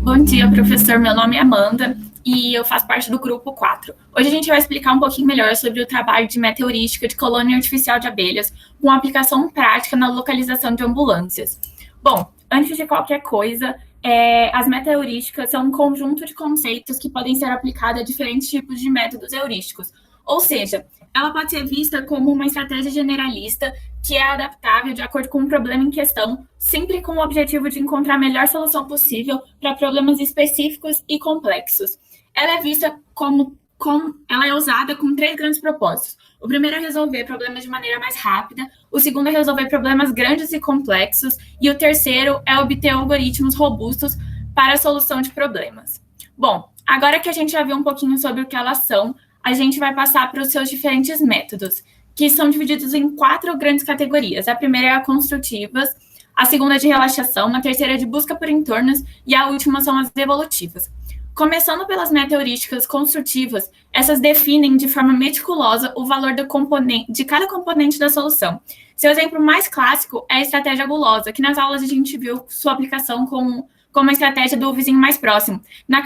Bom dia, professor. Meu nome é Amanda e eu faço parte do grupo 4. Hoje a gente vai explicar um pouquinho melhor sobre o trabalho de meteorística de colônia artificial de abelhas com aplicação prática na localização de ambulâncias. Bom, antes de qualquer coisa, as meteorísticas são um conjunto de conceitos que podem ser aplicados a diferentes tipos de métodos heurísticos. Ou seja, ela pode ser vista como uma estratégia generalista que é adaptável de acordo com o problema em questão, sempre com o objetivo de encontrar a melhor solução possível para problemas específicos e complexos. Ela é vista ela é usada com 3 grandes propósitos. O primeiro é resolver problemas de maneira mais rápida, o segundo é resolver problemas grandes e complexos, e o terceiro é obter algoritmos robustos para a solução de problemas. Bom, agora que a gente já viu um pouquinho sobre o que elas são, a gente vai passar para os seus diferentes métodos, que são divididos em 4 grandes categorias. A primeira é a construtivas, a segunda é de relaxação, a terceira é de busca por entornos e a última são as evolutivas. Começando pelas meteorísticas construtivas, essas definem de forma meticulosa o valor de cada componente da solução. Seu exemplo mais clássico é a estratégia gulosa, que nas aulas a gente viu sua aplicação como uma estratégia do vizinho mais próximo, na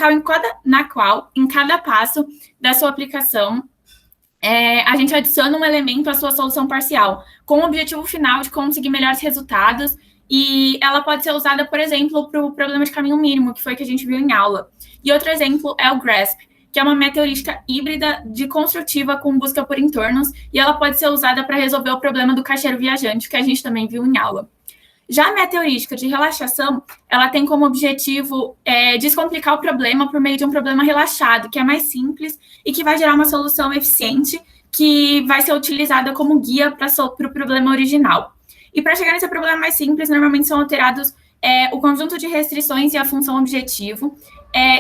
qual, em cada passo da sua aplicação, a gente adiciona um elemento à sua solução parcial, com o objetivo final de conseguir melhores resultados, e ela pode ser usada, por exemplo, para o problema de caminho mínimo, que foi o que a gente viu em aula. E outro exemplo é o GRASP, que é uma meteorística híbrida de construtiva com busca por entornos, e ela pode ser usada para resolver o problema do caixeiro viajante, que a gente também viu em aula. Já a meteorística de relaxação, ela tem como objetivo descomplicar o problema por meio de um problema relaxado, que é mais simples e que vai gerar uma solução eficiente que vai ser utilizada como guia para o problema original. E para chegar nesse problema mais simples, normalmente são alterados o conjunto de restrições e a função objetivo.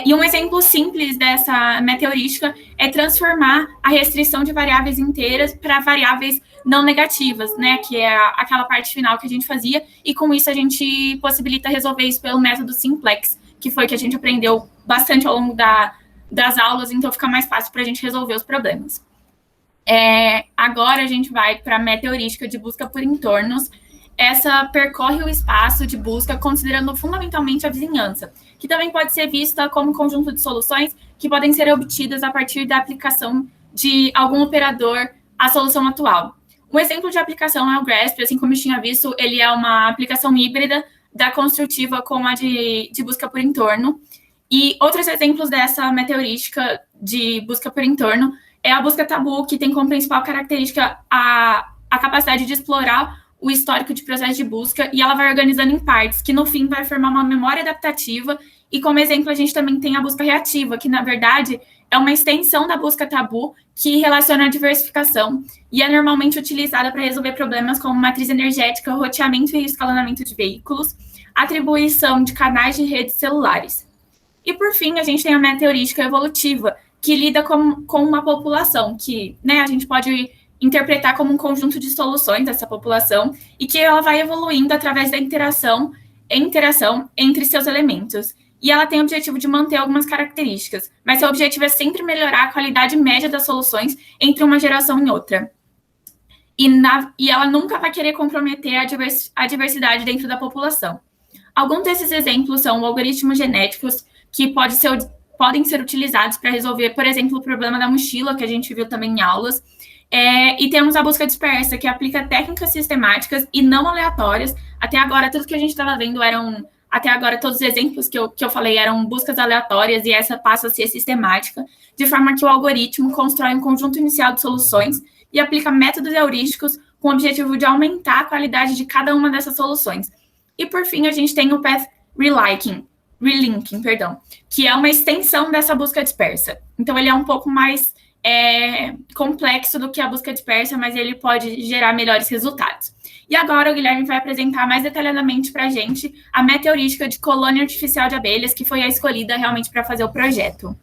E um exemplo simples dessa meteorística é transformar a restrição de variáveis inteiras para variáveis não negativas, né, que é aquela parte final que a gente fazia, e com isso a gente possibilita resolver isso pelo método simplex, que foi que a gente aprendeu bastante ao longo das aulas, então fica mais fácil para a gente resolver os problemas. Agora a gente vai para a meteorística de busca por entornos. Essa percorre o espaço de busca considerando fundamentalmente a vizinhança, que também pode ser vista como um conjunto de soluções que podem ser obtidas a partir da aplicação de algum operador à solução atual. Um exemplo de aplicação é o GRASP, assim como eu tinha visto, ele é uma aplicação híbrida da construtiva com a de busca por entorno. E outros exemplos dessa meteorística de busca por entorno é a busca tabu, que tem como principal característica a capacidade de explorar o histórico de processo de busca, e ela vai organizando em partes, que no fim vai formar uma memória adaptativa, e como exemplo a gente também tem a busca reativa, que na verdade é uma extensão da busca tabu que relaciona a diversificação, e é normalmente utilizada para resolver problemas como matriz energética, roteamento e escalonamento de veículos, atribuição de canais de redes celulares. E por fim, a gente tem a meteorística evolutiva, que lida com uma população, que a gente pode interpretar como um conjunto de soluções dessa população e que ela vai evoluindo através da interação entre seus elementos. E ela tem o objetivo de manter algumas características, mas seu objetivo é sempre melhorar a qualidade média das soluções entre uma geração e outra. E ela nunca vai querer comprometer a diversidade dentro da população. Alguns desses exemplos são algoritmos genéticos que podem ser utilizados para resolver, por exemplo, o problema da mochila, que a gente viu também em aulas. E temos a busca dispersa, que aplica técnicas sistemáticas e não aleatórias. Até agora, tudo que a gente estava vendo todos os exemplos que eu falei eram buscas aleatórias, e essa passa a ser sistemática, de forma que o algoritmo constrói um conjunto inicial de soluções e aplica métodos heurísticos com o objetivo de aumentar a qualidade de cada uma dessas soluções. E, por fim, a gente tem o Path Relinking, que é uma extensão dessa busca dispersa. Então, ele é um pouco mais complexo do que a busca dispersa, mas ele pode gerar melhores resultados. E agora o Guilherme vai apresentar mais detalhadamente para a gente a meteorística de colônia artificial de abelhas, que foi a escolhida realmente para fazer o projeto.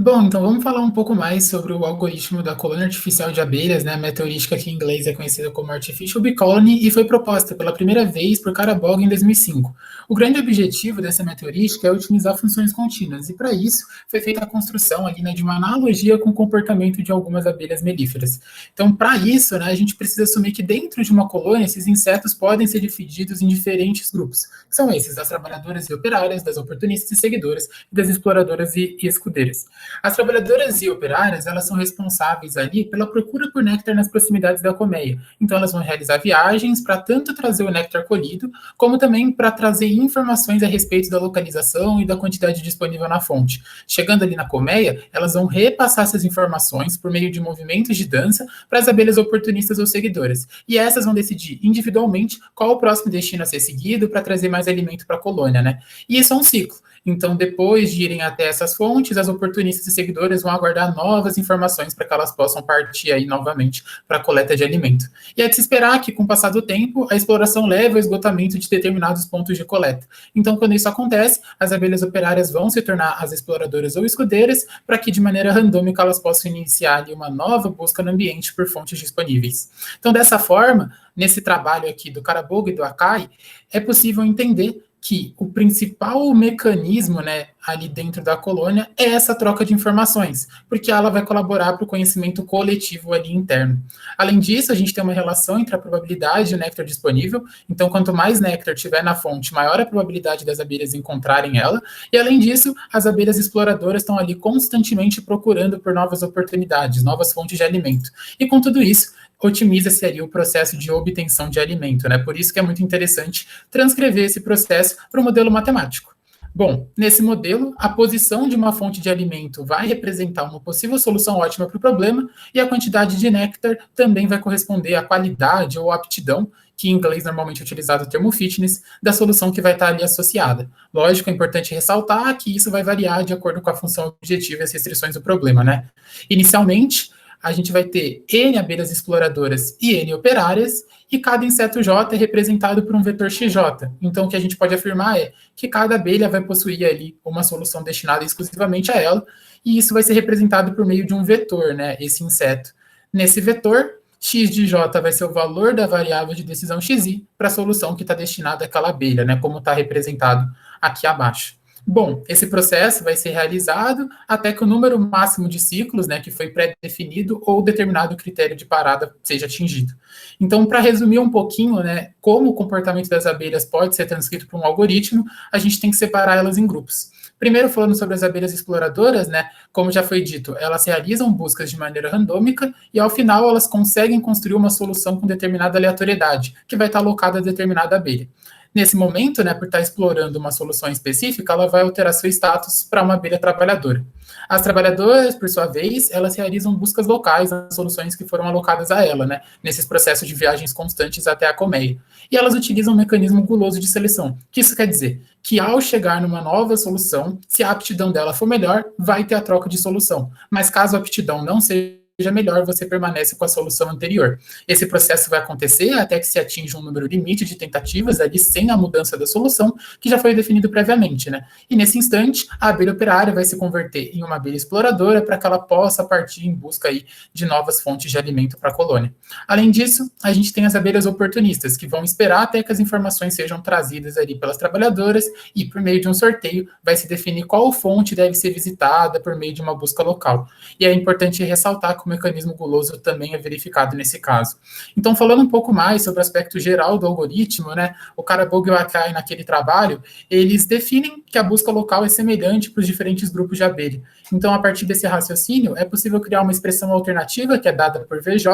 Bom, então vamos falar um pouco mais sobre o algoritmo da colônia artificial de abelhas, né? A meteorística que em inglês é conhecida como Artificial Bee Colony e foi proposta pela primeira vez por Carabog em 2005. O grande objetivo dessa meteorística é otimizar funções contínuas e para isso foi feita a construção ali, né, de uma analogia com o comportamento de algumas abelhas melíferas. Então, para isso, né, a gente precisa assumir que dentro de uma colônia esses insetos podem ser divididos em diferentes grupos. São esses das trabalhadoras e operárias, das oportunistas e seguidoras, e das exploradoras e escudeiras. As trabalhadoras e operárias, elas são responsáveis ali pela procura por néctar nas proximidades da colmeia. Então, elas vão realizar viagens para tanto trazer o néctar colhido, como também para trazer informações a respeito da localização e da quantidade disponível na fonte. Chegando ali na colmeia, elas vão repassar essas informações por meio de movimentos de dança para as abelhas oportunistas ou seguidoras. E essas vão decidir individualmente qual o próximo destino a ser seguido para trazer mais alimento para a colônia, né? E isso é um ciclo. Então, depois de irem até essas fontes, as oportunistas e seguidoras vão aguardar novas informações para que elas possam partir aí novamente para a coleta de alimento. E é de se esperar que, com o passar do tempo, a exploração leve ao esgotamento de determinados pontos de coleta. Então, quando isso acontece, as abelhas operárias vão se tornar as exploradoras ou escudeiras para que, de maneira randômica, elas possam iniciar ali uma nova busca no ambiente por fontes disponíveis. Então, dessa forma, nesse trabalho aqui do Carabog e do Akai, é possível entender que o principal mecanismo, né, ali dentro da colônia é essa troca de informações, porque ela vai colaborar para o conhecimento coletivo ali interno. Além disso, a gente tem uma relação entre a probabilidade e o néctar disponível, então quanto mais néctar tiver na fonte, maior a probabilidade das abelhas encontrarem ela, e além disso, as abelhas exploradoras estão ali constantemente procurando por novas oportunidades, novas fontes de alimento. E com tudo isso, otimiza-se ali o processo de obtenção de alimento, né? Por isso que é muito interessante transcrever esse processo para o modelo matemático. Bom, nesse modelo, a posição de uma fonte de alimento vai representar uma possível solução ótima para o problema e a quantidade de néctar também vai corresponder à qualidade ou aptidão, que em inglês normalmente é utilizado o termo fitness, da solução que vai estar ali associada. Lógico, é importante ressaltar que isso vai variar de acordo com a função objetiva e as restrições do problema, né? Inicialmente, a gente vai ter N abelhas exploradoras e N operárias, e cada inseto J é representado por um vetor XJ. Então, o que a gente pode afirmar é que cada abelha vai possuir ali uma solução destinada exclusivamente a ela, e isso vai ser representado por meio de um vetor, né, esse inseto. Nesse vetor, x de j vai ser o valor da variável de decisão xi para a solução que está destinada àquela abelha, né, como está representado aqui abaixo. Bom, esse processo vai ser realizado até que o número máximo de ciclos, né, que foi pré-definido ou determinado critério de parada seja atingido. Então, para resumir um pouquinho, né, como o comportamento das abelhas pode ser transcrito por um algoritmo, a gente tem que separar elas em grupos. Primeiro, falando sobre as abelhas exploradoras, né, como já foi dito, elas realizam buscas de maneira randômica e, ao final, elas conseguem construir uma solução com determinada aleatoriedade, que vai estar alocada a determinada abelha. Nesse momento, né, por estar explorando uma solução específica, ela vai alterar seu status para uma abelha trabalhadora. As trabalhadoras, por sua vez, elas realizam buscas locais nas soluções que foram alocadas a ela, né, nesses processos de viagens constantes até a colmeia. E elas utilizam um mecanismo guloso de seleção. O que isso quer dizer? Que ao chegar numa nova solução, se a aptidão dela for melhor, vai ter a troca de solução. Mas caso a aptidão não seja melhor, você permanece com a solução anterior. Esse processo vai acontecer até que se atinja um número limite de tentativas ali sem a mudança da solução, que já foi definido previamente, né? E nesse instante, a abelha operária vai se converter em uma abelha exploradora para que ela possa partir em busca aí de novas fontes de alimento para a colônia. Além disso, a gente tem as abelhas oportunistas, que vão esperar até que as informações sejam trazidas ali pelas trabalhadoras e, por meio de um sorteio, vai se definir qual fonte deve ser visitada por meio de uma busca local. E é importante ressaltar que o mecanismo guloso também é verificado nesse caso. Então, falando um pouco mais sobre o aspecto geral do algoritmo, né, o Carabog e o Akai, naquele trabalho, eles definem que a busca local é semelhante para os diferentes grupos de abelha. Então, a partir desse raciocínio, é possível criar uma expressão alternativa, que é dada por VJ,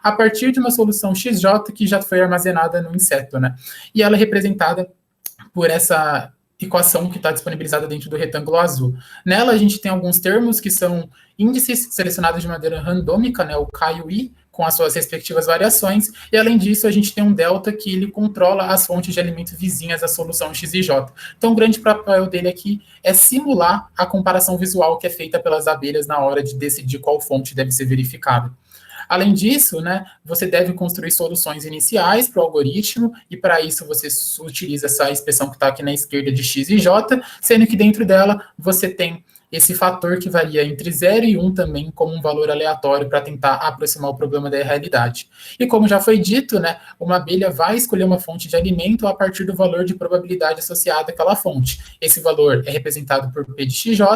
a partir de uma solução XJ que já foi armazenada no inseto, né? E ela é representada por essa equação que está disponibilizada dentro do retângulo azul. Nela, a gente tem alguns termos que são índices selecionados de maneira randômica, né, o K e o I, com as suas respectivas variações, e além disso, a gente tem um delta que ele controla as fontes de alimento vizinhas à solução X e J. Então, o grande papel dele aqui é simular a comparação visual que é feita pelas abelhas na hora de decidir qual fonte deve ser verificada. Além disso, né, você deve construir soluções iniciais para o algoritmo, e para isso você utiliza essa expressão que está aqui na esquerda de x e j, sendo que dentro dela você tem esse fator que varia entre 0 e 1 também como um valor aleatório para tentar aproximar o problema da realidade. E como já foi dito, né, uma abelha vai escolher uma fonte de alimento a partir do valor de probabilidade associada àquela fonte. Esse valor é representado por P de XJ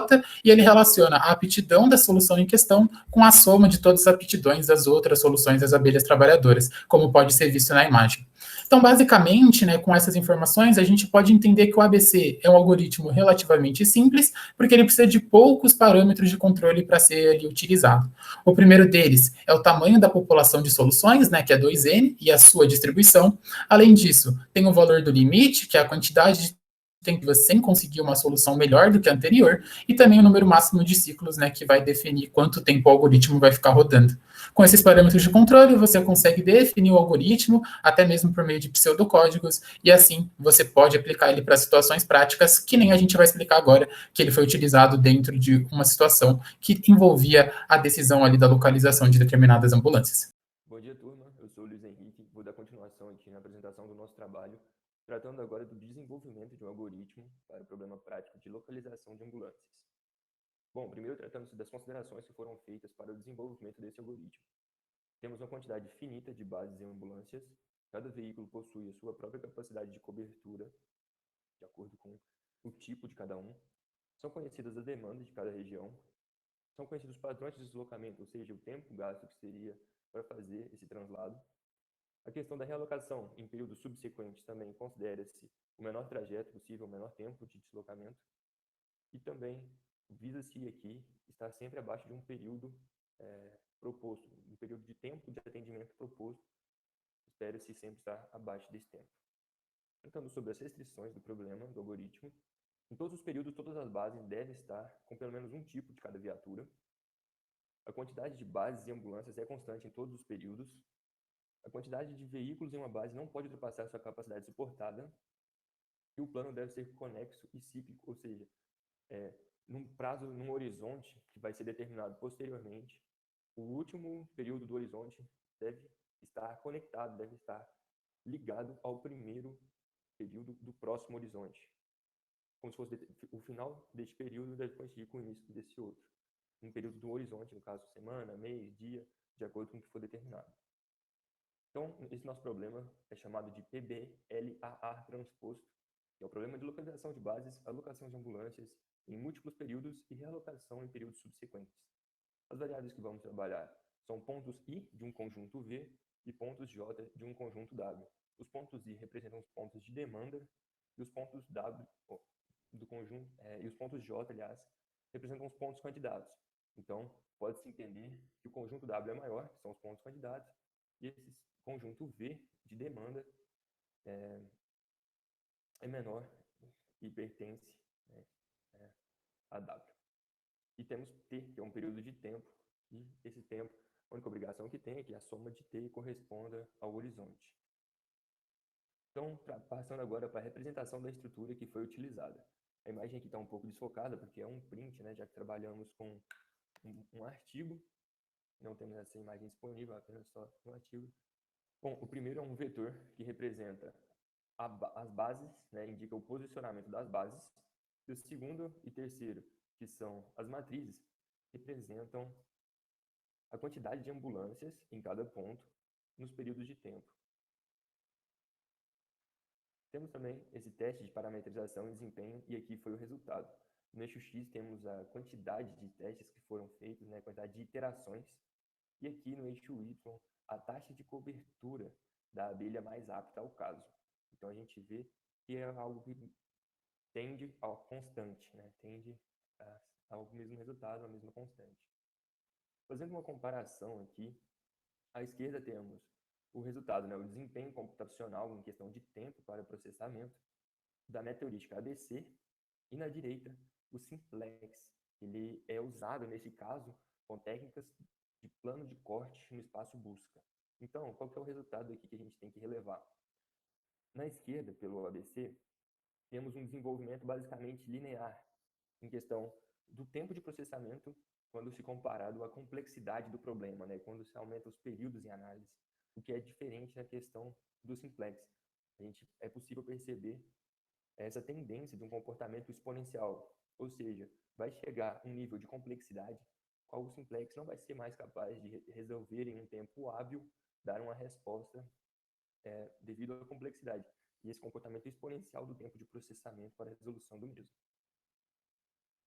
e ele relaciona a aptidão da solução em questão com a soma de todas as aptidões das outras soluções das abelhas trabalhadoras, como pode ser visto na imagem. Então, basicamente, né, com essas informações, a gente pode entender que o ABC é um algoritmo relativamente simples, porque ele precisa de poucos parâmetros de controle para ser ali utilizado. O primeiro deles é o tamanho da população de soluções, né, que é 2n, e a sua distribuição. Além disso, tem o valor do limite, que é a quantidade de tempo que você conseguir uma solução melhor do que a anterior, e também o número máximo de ciclos, né, que vai definir quanto tempo o algoritmo vai ficar rodando. Com esses parâmetros de controle, você consegue definir o algoritmo, até mesmo por meio de pseudocódigos, e assim você pode aplicar ele para situações práticas, que nem a gente vai explicar agora, que ele foi utilizado dentro de uma situação que envolvia a decisão ali da localização de determinadas ambulâncias. Bom dia, turma. Eu sou o Luiz Henrique, vou dar continuação aqui na apresentação do nosso trabalho, tratando agora do desenvolvimento de um algoritmo para o problema prático de localização de ambulâncias. Bom, primeiro tratando-se das considerações que foram feitas para o desenvolvimento desse algoritmo. Temos uma quantidade finita de bases em ambulâncias, cada veículo possui a sua própria capacidade de cobertura, de acordo com o tipo de cada um. São conhecidas as demandas de cada região, são conhecidos os padrões de deslocamento, ou seja, o tempo gasto que seria para fazer esse translado. A questão da realocação em períodos subsequentes também considera-se o menor trajeto possível, o menor tempo de deslocamento. E também visa-se aqui estar sempre abaixo de um período proposto, um período de tempo de atendimento proposto. Espera-se sempre estar abaixo desse tempo. Tratando sobre as restrições do problema do algoritmo, em todos os períodos, todas as bases devem estar com pelo menos um tipo de cada viatura. A quantidade de bases e ambulâncias é constante em todos os períodos. A quantidade de veículos em uma base não pode ultrapassar sua capacidade suportada. E o plano deve ser conexo e cíclico, ou seja, num prazo, num horizonte que vai ser determinado posteriormente. O último período do horizonte deve estar conectado, deve estar ligado ao primeiro período do próximo horizonte. Como se fosse o final deste período deve coincidir com o início desse outro. Um período do horizonte, no caso, semana, mês, dia, de acordo com o que for determinado. Então, esse nosso problema é chamado de PBLAR transposto, que é o problema de localização de bases, alocação de ambulâncias em múltiplos períodos e realocação em períodos subsequentes. As variáveis que vamos trabalhar são pontos I de um conjunto V e pontos J de um conjunto W. Os pontos I representam os pontos de demanda e os pontos W do conjunto e os pontos J, aliás, representam os pontos candidatos. Então, pode-se entender que o conjunto W é maior, que são os pontos candidatos, e esse conjunto V de demanda é menor e pertence, né, a W. E temos T, que é um período de tempo, e esse tempo, a única obrigação que tem é que a soma de T corresponda ao horizonte. Então, passando agora para a representação da estrutura que foi utilizada. A imagem aqui está um pouco desfocada, porque é um print, né, já que trabalhamos com um artigo, não temos essa imagem disponível, apenas só um artigo. Bom, o primeiro é um vetor que representa as bases, né, indica o posicionamento das bases. E o segundo e terceiro, que são as matrizes, representam a quantidade de ambulâncias em cada ponto nos períodos de tempo. Temos também esse teste de parametrização e desempenho, e aqui foi o resultado. No eixo X temos a quantidade de testes que foram feitos, né, a quantidade de iterações, e aqui no eixo Y, a taxa de cobertura da abelha mais apta ao caso. Então a gente vê que é algo que tende ao constante, né? Tende ao mesmo resultado, à mesma constante. Fazendo uma comparação aqui, à esquerda temos o resultado, né? O desempenho computacional em questão de tempo para processamento da meteorística ABC, e na direita o simplex. Ele é usado nesse caso com técnicas de plano de corte no espaço busca. Então, qual que é o resultado aqui que a gente tem que relevar? Na esquerda, pelo ABC, temos um desenvolvimento basicamente linear em questão do tempo de processamento quando se comparado à complexidade do problema, né? Quando se aumenta os períodos em análise, o que é diferente na questão do simplex. É possível perceber essa tendência de um comportamento exponencial. Ou seja, vai chegar um nível de complexidade qual o simplex não vai ser mais capaz de resolver em um tempo hábil, dar uma resposta devido à complexidade e esse comportamento exponencial do tempo de processamento para a resolução do mesmo.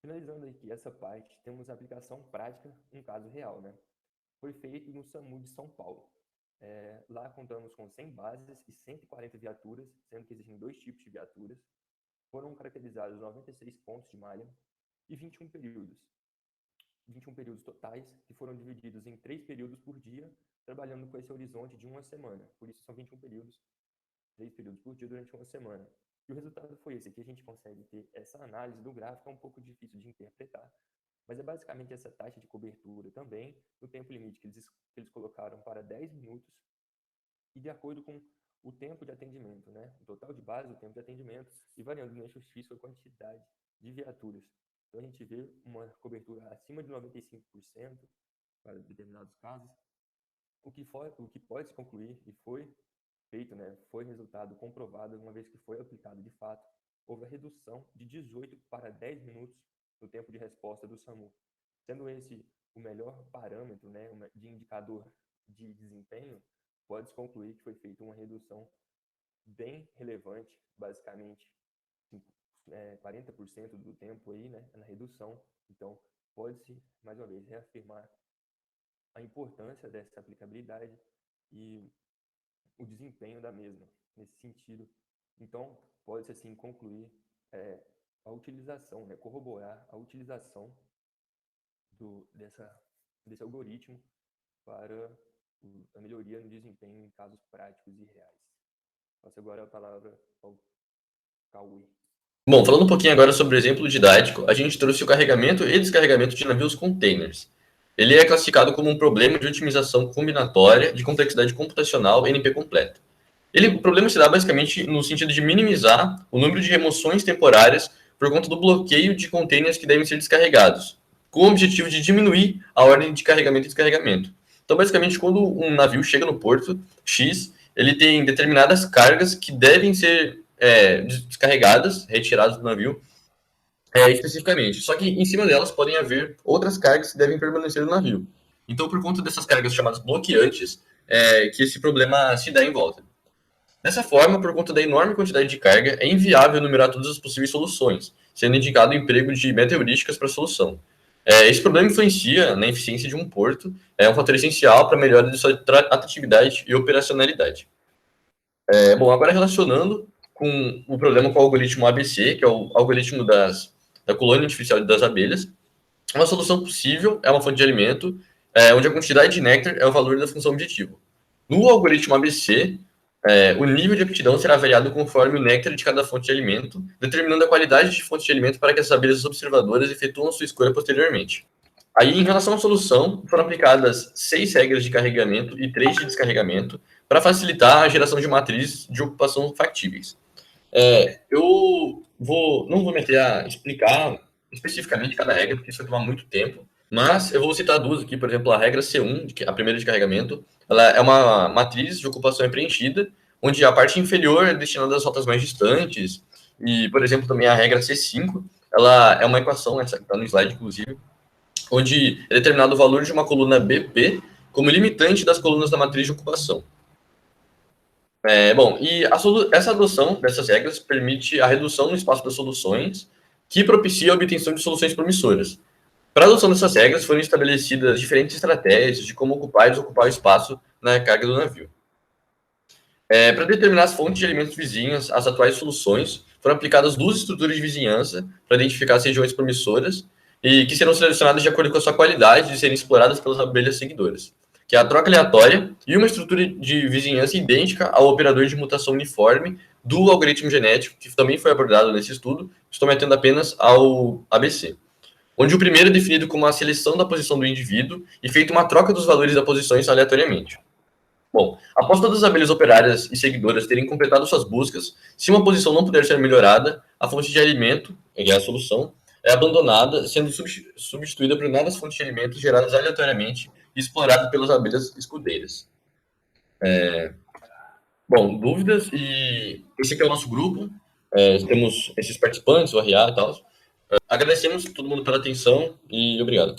Finalizando aqui essa parte, temos a aplicação prática, um caso real, né? Foi feito no SAMU de São Paulo. Lá contamos com 100 bases e 140 viaturas, sendo que existem 2 tipos de viaturas. Foram caracterizados 96 pontos de malha e 21 períodos. 21 períodos totais, que foram divididos em 3 períodos por dia, trabalhando com esse horizonte de uma semana. Por isso são 21 períodos, 3 períodos por dia durante uma semana. E o resultado foi esse. Aqui a gente consegue ter essa análise do gráfico, é um pouco difícil de interpretar, mas é basicamente essa taxa de cobertura também, no tempo limite que eles colocaram para 10 minutos, e de acordo com o tempo de atendimento, né? O total de base, o tempo de atendimento, e variando no eixo X a quantidade de viaturas. Então a gente vê uma cobertura acima de 95% para determinados casos, o que pode se concluir, e foi feito, né? Foi resultado comprovado, uma vez que foi aplicado de fato, houve a redução de 18 para 10 minutos no tempo de resposta do SAMU. Sendo esse o melhor parâmetro, né, de indicador de desempenho, pode-se concluir que foi feita uma redução bem relevante, basicamente 40% do tempo aí, né, na redução. Então, pode-se, mais uma vez, reafirmar a importância dessa aplicabilidade e o desempenho da mesma, nesse sentido. Então, pode-se, assim, concluir a utilização, né, corroborar a utilização desse algoritmo para a melhoria no desempenho em casos práticos e reais. Passo agora a palavra ao Cauê. Bom, falando um pouquinho agora sobre o exemplo didático, a gente trouxe o carregamento e descarregamento de navios containers. Ele é classificado como um problema de otimização combinatória de complexidade computacional NP completa. O problema se dá basicamente no sentido de minimizar o número de remoções temporárias por conta do bloqueio de containers que devem ser descarregados, com o objetivo de diminuir a ordem de carregamento e descarregamento. Então, basicamente, quando um navio chega no porto X, ele tem determinadas cargas que devem ser descarregadas, retiradas do navio, especificamente. Só que em cima delas podem haver outras cargas que devem permanecer no navio. Então, por conta dessas cargas chamadas bloqueantes, que esse problema se dá em volta. Dessa forma, por conta da enorme quantidade de carga, é inviável enumerar todas as possíveis soluções, sendo indicado o emprego de meta-heurísticas para a solução. Esse problema influencia na eficiência de um porto, é um fator essencial para a melhora de sua atratividade e operacionalidade. Bom, agora relacionando com o problema com o algoritmo ABC, que é o algoritmo da colônia artificial das abelhas, uma solução possível é uma fonte de alimento, onde a quantidade de néctar é o valor da função objetivo. No algoritmo ABC, o nível de aptidão será avaliado conforme o néctar de cada fonte de alimento, determinando a qualidade de fonte de alimento para que as abelhas observadoras efetuam sua escolha posteriormente. Aí, em relação à solução, foram aplicadas 6 regras de carregamento e 3 de descarregamento para facilitar a geração de matrizes de ocupação factíveis. Eu não vou meter a explicar especificamente cada regra, porque isso vai tomar muito tempo, mas eu vou citar 2 aqui, por exemplo, a regra C1, a primeira de carregamento, ela é uma matriz de ocupação preenchida, onde a parte inferior é destinada às rotas mais distantes, e, por exemplo, também a regra C5, ela é uma equação, essa que está no slide, inclusive, onde é determinado o valor de uma coluna BP como limitante das colunas da matriz de ocupação. Bom, e essa adoção dessas regras permite a redução no espaço das soluções, que propicia a obtenção de soluções promissoras. Para a adoção dessas regras, foram estabelecidas diferentes estratégias de como ocupar e desocupar o espaço na carga do navio. Para determinar as fontes de alimentos vizinhas, as atuais soluções foram aplicadas 2 estruturas de vizinhança para identificar as regiões promissoras e que serão selecionadas de acordo com a sua qualidade de serem exploradas pelas abelhas seguidoras, que é a troca aleatória e uma estrutura de vizinhança idêntica ao operador de mutação uniforme do algoritmo genético, que também foi abordado nesse estudo, estou metendo apenas ao ABC, onde o primeiro é definido como a seleção da posição do indivíduo e feita uma troca dos valores das posições aleatoriamente. Bom, após todas as abelhas operárias e seguidoras terem completado suas buscas, se uma posição não puder ser melhorada, a fonte de alimento, que é a solução, é abandonada, sendo substituída por novas fontes de alimentos geradas aleatoriamente e exploradas pelas abelhas escudeiras. Bom, dúvidas? E esse aqui é o nosso grupo. Temos esses participantes, o RA e tal. Agradecemos todo mundo pela atenção e obrigado.